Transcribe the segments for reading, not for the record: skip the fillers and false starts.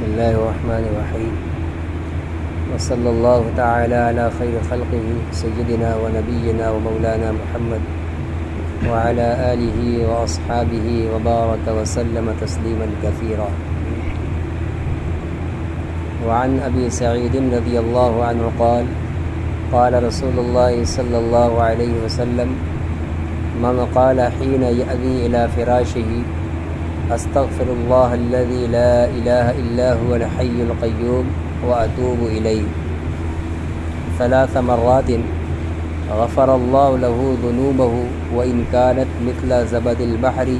بسم اللہ الرحمن الرحیم وصلی اللہ تعالی علی خیر خلقہ سیدنا و نبینا و مولانا محمد وعلی آلہ و اصحابہ وبارک وسلم تسلیما کثیرا. وعن ابی سعید رضی اللہ عنہ قال قال رسول اللہ صلی اللہ علیہ وسلم من قال حین یأوی الی فراشہ استغفر اللہ الذی لا الہ الا هو الحی القیوم واتوب الیہ 3 مرات غفر اللہ له ذنوبه وان كانت مثل زبد البحر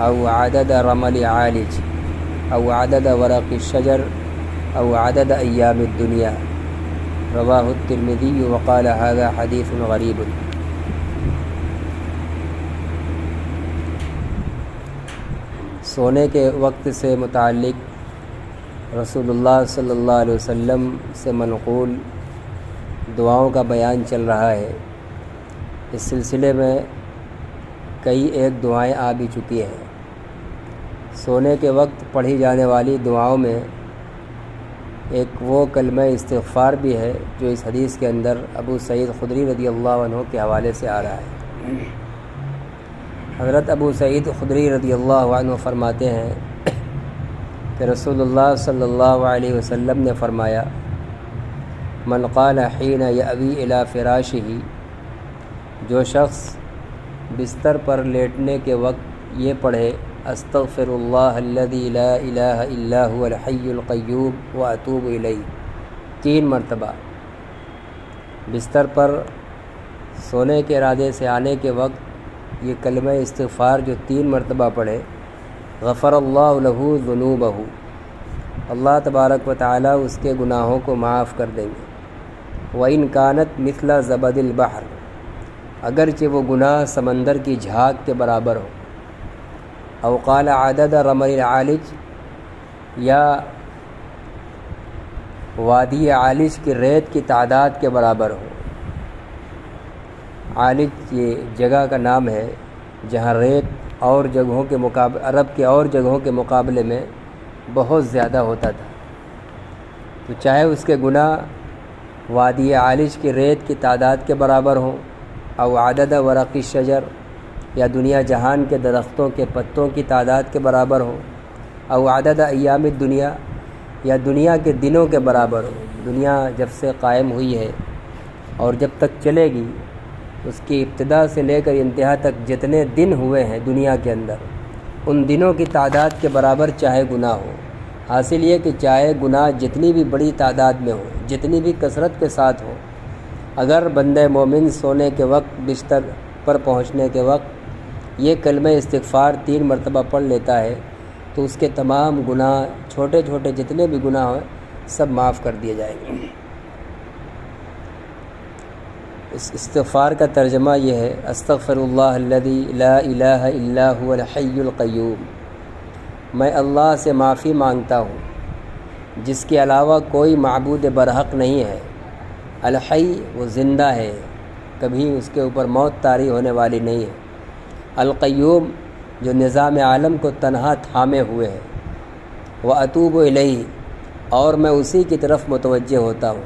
او عدد رمل عالج او عدد ورق الشجر او عدد ایام الدنیا. رواہ الترمذی وقال هذا حدیث غریب. سونے کے وقت سے متعلق رسول اللہ صلی اللہ علیہ وسلم سے منقول دعاؤں کا بیان چل رہا ہے. اس سلسلے میں کئی ایک دعائیں آ بھی چکی ہیں. سونے کے وقت پڑھی جانے والی دعاؤں میں ایک وہ کلمہ استغفار بھی ہے جو اس حدیث کے اندر ابو سعید خدری رضی اللہ عنہ کے حوالے سے آ رہا ہے. حضرت ابو سعید خدری رضی اللہ عنہ فرماتے ہیں کہ رسول اللہ صلی اللہ علیہ وسلم نے فرمایا من قال حین یأوی الی فراشہ، جو شخص بستر پر لیٹنے کے وقت یہ پڑھے استغفر اللہ الذی لا الہ الا هو الحی القیوم واتوب الیہ 3 مرتبہ، بستر پر سونے کے ارادے سے آنے کے وقت یہ کلمہ استغفار جو 3 مرتبہ پڑھے غفر اللہ له ذنوبہ، اللہ تبارک و تعالی اس کے گناہوں کو معاف کر دیں گے. وَإِن كَانَتْ مِثْلَ زَبَدِ الْبَحْرِ، اگرچہ وہ گناہ سمندر کی جھاگ کے برابر ہو. او قال عدد رمل العالج، یا وادی عالج کی ریت کی تعداد کے برابر ہو. عالج یہ جگہ کا نام ہے جہاں ریت اور جگہوں کے مقابلے عرب کے اور جگہوں کے مقابلے میں بہت زیادہ ہوتا تھا. تو چاہے اس کے گناہ وادی عالج کی ریت کی تعداد کے برابر ہوں، او عدد ورق الشجر، یا دنیا جہان کے درختوں کے پتوں کی تعداد کے برابر ہوں، او عدد ایام الدنیا، یا دنیا کے دنوں کے برابر ہو. دنیا جب سے قائم ہوئی ہے اور جب تک چلے گی اس کی ابتدا سے لے کر انتہا تک جتنے دن ہوئے ہیں دنیا کے اندر، ان دنوں کی تعداد کے برابر چاہے گناہ ہو. حاصل یہ کہ چاہے گناہ جتنی بھی بڑی تعداد میں ہو، جتنی بھی کثرت کے ساتھ ہو، اگر بندہ مومن سونے کے وقت بستر پر پہنچنے کے وقت یہ کلمہ استغفار 3 مرتبہ پڑھ لیتا ہے تو اس کے تمام گناہ چھوٹے چھوٹے جتنے بھی گناہ ہیں سب معاف کر دیے جائیں گے. اس استغفار کا ترجمہ یہ ہے استغفر اللہ الذی لا الہ الا هو الحی القیوم، میں اللہ سے معافی مانگتا ہوں جس کے علاوہ کوئی معبود برحق نہیں ہے. الحی وہ زندہ ہے، کبھی اس کے اوپر موت طاری ہونے والی نہیں ہے. القیوم جو نظام عالم کو تنہا تھامے ہوئے ہے. واتوب الیہ، اور میں اسی کی طرف متوجہ ہوتا ہوں.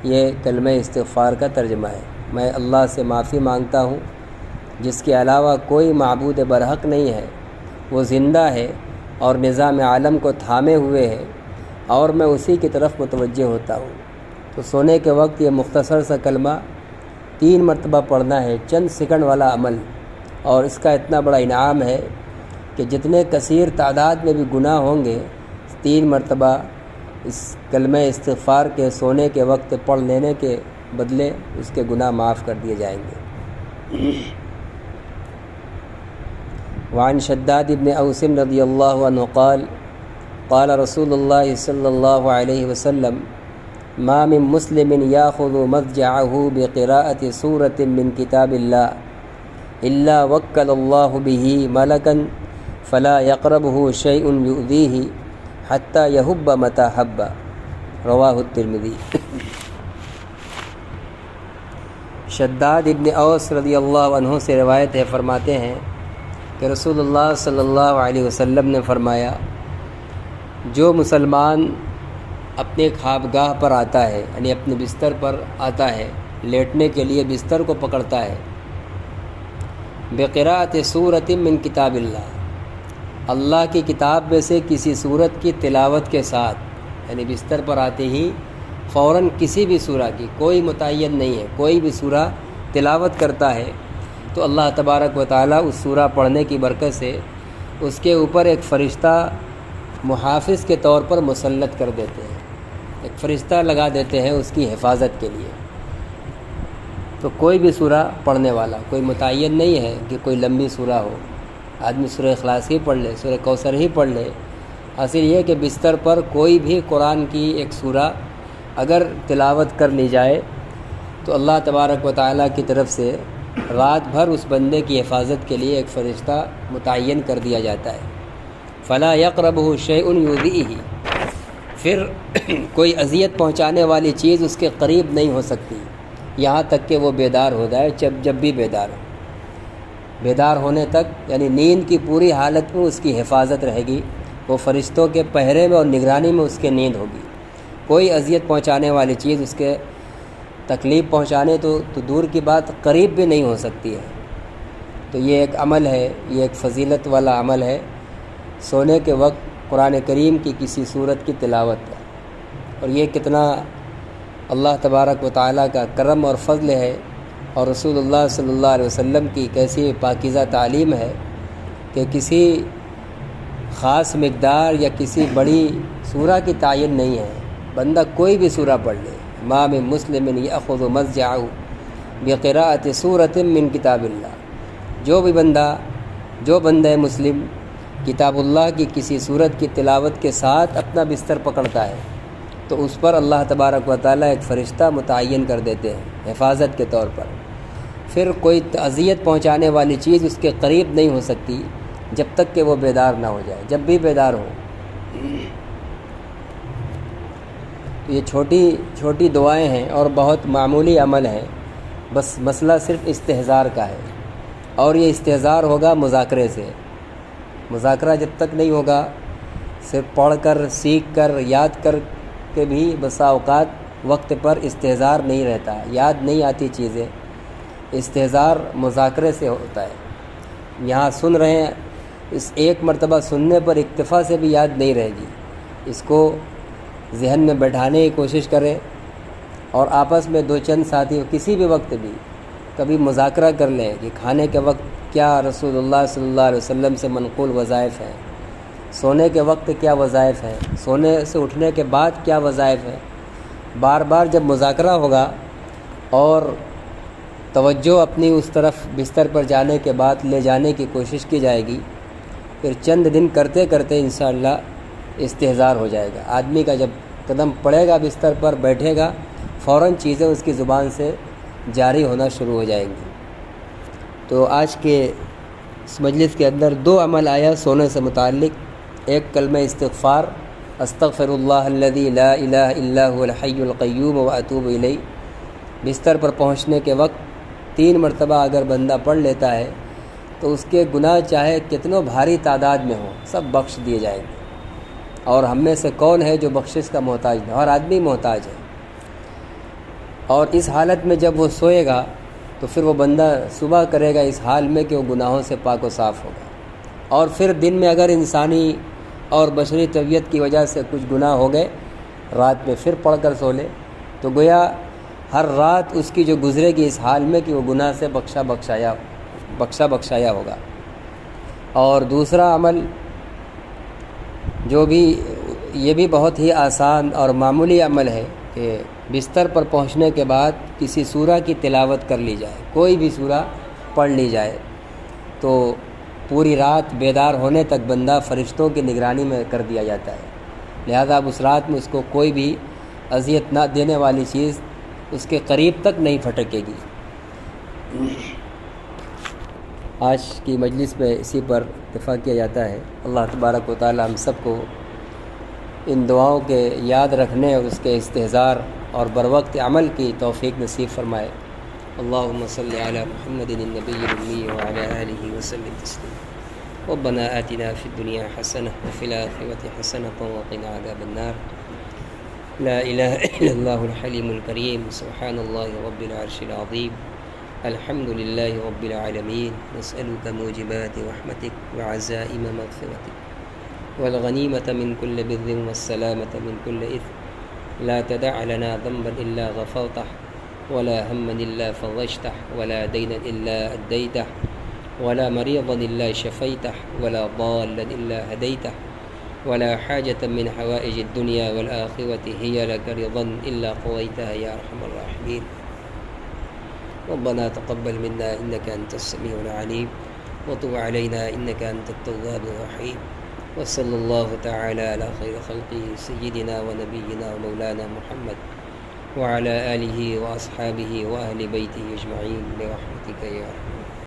یہ کلمہ استغفار کا ترجمہ ہے. میں اللہ سے معافی مانگتا ہوں جس کے علاوہ کوئی معبود برحق نہیں ہے، وہ زندہ ہے اور نظام عالم کو تھامے ہوئے ہے، اور میں اسی کی طرف متوجہ ہوتا ہوں. تو سونے کے وقت یہ مختصر سا کلمہ 3 مرتبہ پڑھنا ہے، چند سیکنڈ والا عمل، اور اس کا اتنا بڑا انعام ہے کہ جتنے کثیر تعداد میں بھی گناہ ہوں گے 3 مرتبہ اس کلمہ استغفار کے سونے کے وقت پڑھ لینے کے بدلے اس کے گناہ معاف کر دیے جائیں گے. وعن شداد ابن اوس رضی اللہ عنہ قال قال رسول اللہ صلی اللہ علیہ وسلم ما من مسلم یاخذ مضجعه بقراءة سورة من کتاب اللہ الا وکل اللہ به ملکا فلا يقربه شیء یؤذیہ حتی یحب متی حب. رواہ الترمذی. شداد ابن اوس رضی اللہ عنہ سے روایت ہے، فرماتے ہیں کہ رسول اللہ صلی اللہ علیہ وسلم نے فرمایا جو مسلمان اپنے خوابگاہ پر آتا ہے، یعنی اپنے بستر پر آتا ہے، لیٹنے کے لیے بستر کو پکڑتا ہے، بقراءۃ سورۃ من کتاب اللہ کی کتاب میں سے کسی سورت کی تلاوت کے ساتھ، یعنی بستر پر آتے ہی فوراً کسی بھی سورہ کی، کوئی متعین نہیں ہے، کوئی بھی سورہ تلاوت کرتا ہے تو اللہ تبارک و تعالیٰ اس سورہ پڑھنے کی برکت سے اس کے اوپر ایک فرشتہ محافظ کے طور پر مسلط کر دیتے ہیں، ایک فرشتہ لگا دیتے ہیں اس کی حفاظت کے لیے۔ تو کوئی بھی سورہ پڑھنے والا، کوئی متعین نہیں ہے کہ کوئی لمبی سورہ ہو، آدمی سورہ اخلاص ہی پڑھ لے، سورہ کوثر ہی پڑھ لے، حاصل یہ ہے کہ بستر پر کوئی بھی قرآن کی ایک سورہ اگر تلاوت کر لی جائے تو اللہ تبارک و تعالیٰ کی طرف سے رات بھر اس بندے کی حفاظت کے لیے ایک فرشتہ متعین کر دیا جاتا ہے۔ فلا يقربه شيء يؤذيه، پھر کوئی اذیت پہنچانے والی چیز اس کے قریب نہیں ہو سکتی یہاں تک کہ وہ بیدار ہو جائے، جب بھی بیدار ہو، بیدار ہونے تک، یعنی نیند کی پوری حالت میں اس کی حفاظت رہے گی، وہ فرشتوں کے پہرے میں اور نگرانی میں اس کے نیند ہوگی۔ کوئی اذیت پہنچانے والی چیز، اس کے تکلیف پہنچانے تو دور کی بات، قریب بھی نہیں ہو سکتی ہے۔ تو یہ ایک عمل ہے، یہ ایک فضیلت والا عمل ہے، سونے کے وقت قرآن کریم کی کسی سورت کی تلاوت ہے، اور یہ کتنا اللہ تبارک و تعالیٰ کا کرم اور فضل ہے، اور رسول اللہ صلی اللہ علیہ وسلم کی کیسی پاکیزہ تعلیم ہے کہ کسی خاص مقدار یا کسی بڑی سورہ کی تعین نہیں ہے، بندہ کوئی بھی سورہ پڑھ لے۔ ما من مسلم یأخذ مضجعہ بقراءۃ سورۃ من کتاب اللہ، جو بندہ مسلم کتاب اللہ کی کسی سورت کی تلاوت کے ساتھ اپنا بستر پکڑتا ہے تو اس پر اللہ تبارک و تعالیٰ ایک فرشتہ متعین کر دیتے ہیں حفاظت کے طور پر۔ پھر کوئی اذیت پہنچانے والی چیز اس کے قریب نہیں ہو سکتی جب تک کہ وہ بیدار نہ ہو جائے، جب بھی بیدار ہو۔ یہ چھوٹی دعائیں ہیں اور بہت معمولی عمل ہے، بس مسئلہ صرف استحضار کا ہے، اور یہ استحضار ہوگا مذاکرے سے۔ مذاکرہ جب تک نہیں ہوگا، صرف پڑھ کر، سیکھ کر، یاد کر کے بھی بسا اوقات وقت پر استحضار نہیں رہتا، یاد نہیں آتی چیزیں۔ استحضار مذاکرے سے ہوتا ہے۔ یہاں سن رہے ہیں، اس ایک مرتبہ سننے پر اکتفا سے بھی یاد نہیں رہے گی، اس کو ذہن میں بیٹھانے کی کوشش کریں، اور آپس میں دو چند ساتھی کسی بھی وقت بھی کبھی مذاکرہ کر لیں کہ کھانے کے وقت کیا رسول اللہ صلی اللہ علیہ وسلم سے منقول وظائف ہیں، سونے کے وقت کیا وظائف ہیں، سونے سے اٹھنے کے بعد کیا وظائف ہیں۔ بار بار جب مذاکرہ ہوگا اور توجہ اپنی اس طرف بستر پر جانے کے بعد لے جانے کی کوشش کی جائے گی، پھر چند دن کرتے کرتے انشاءاللہ استحضار ہو جائے گا۔ آدمی کا جب قدم پڑے گا بستر پر، بیٹھے گا، فوراً چیزیں اس کی زبان سے جاری ہونا شروع ہو جائیں گی۔ تو آج کے اس مجلس کے اندر دو عمل آیا سونے سے متعلق، ایک کلمہ استغفار، استغفر اللہ الذی لا الہ الا هو الحی القیوم واتوب الیہ، بستر پر پہنچنے کے وقت 3 مرتبہ اگر بندہ پڑھ لیتا ہے تو اس کے گناہ چاہے کتنوں بھاری تعداد میں ہوں، سب بخش دیے جائیں گے۔ اور ہم میں سے کون ہے جو بخشش کا محتاج نہیں؟ ہر آدمی محتاج ہے۔ اور اس حالت میں جب وہ سوئے گا تو پھر وہ بندہ صبح کرے گا اس حال میں کہ وہ گناہوں سے پاک و صاف ہوگا، اور پھر دن میں اگر انسانی اور بشری طبیعت کی وجہ سے کچھ گناہ ہو گئے، رات میں پھر پڑھ کر سو لے تو گویا ہر رات اس کی جو گزرے گی اس حال میں کہ وہ گناہ سے بخشا بخشایا ہوگا۔ اور دوسرا عمل جو بھی، یہ بھی بہت ہی آسان اور معمولی عمل ہے کہ بستر پر پہنچنے کے بعد کسی سورہ کی تلاوت کر لی جائے، کوئی بھی سورہ پڑھ لی جائے تو پوری رات بیدار ہونے تک بندہ فرشتوں کی نگرانی میں کر دیا جاتا ہے، لہذا اب اس رات میں اس کو کوئی بھی اذیت نہ دینے والی چیز اس کے قریب تک نہیں پھٹکے گی۔ آج کی مجلس میں اسی پر اتفاق کیا جاتا ہے۔ اللہ تبارک و تعالی ہم سب کو ان دعاؤں کے یاد رکھنے اور اس کے استحضار اور بروقت عمل کی توفیق نصیب فرمائے۔ اللہم صلی علی محمد النبی الامی وعلی آلہ وسلم تسلیما۔ ربنا آتنا في الدنيا حسنة وفي الآخرة حسنة وقنا عذاب النار. لا إله إلا الله الحليم الكريم. سبحان الله رب العرش العظيم. الحمد لله رب العالمين. نسألك موجبات رحمتك وعزائم مغفرتك والغنيمة من كل بر والسلامة من كل إثم. لا تدع لنا ذنبا إلا غفرته ولا هما إلا فرجته ولا دينا إلا أديته ولا مريضا إلا شفيته ولا ضالا إلا هديته ولا حاجة من حوائج الدنيا والآخرة هي لك رضا إلا قضيتها يا أرحم الراحمين. ربنا تقبل منا إنك أنت السميع العليم وتب علينا إنك أنت التواب الرحيم. وصلى الله تعالى على خير خلقه سيدنا ونبينا ومولانا محمد وعلى آله وأصحابه وأهل بيته أجمعين برحمتك يا أرحم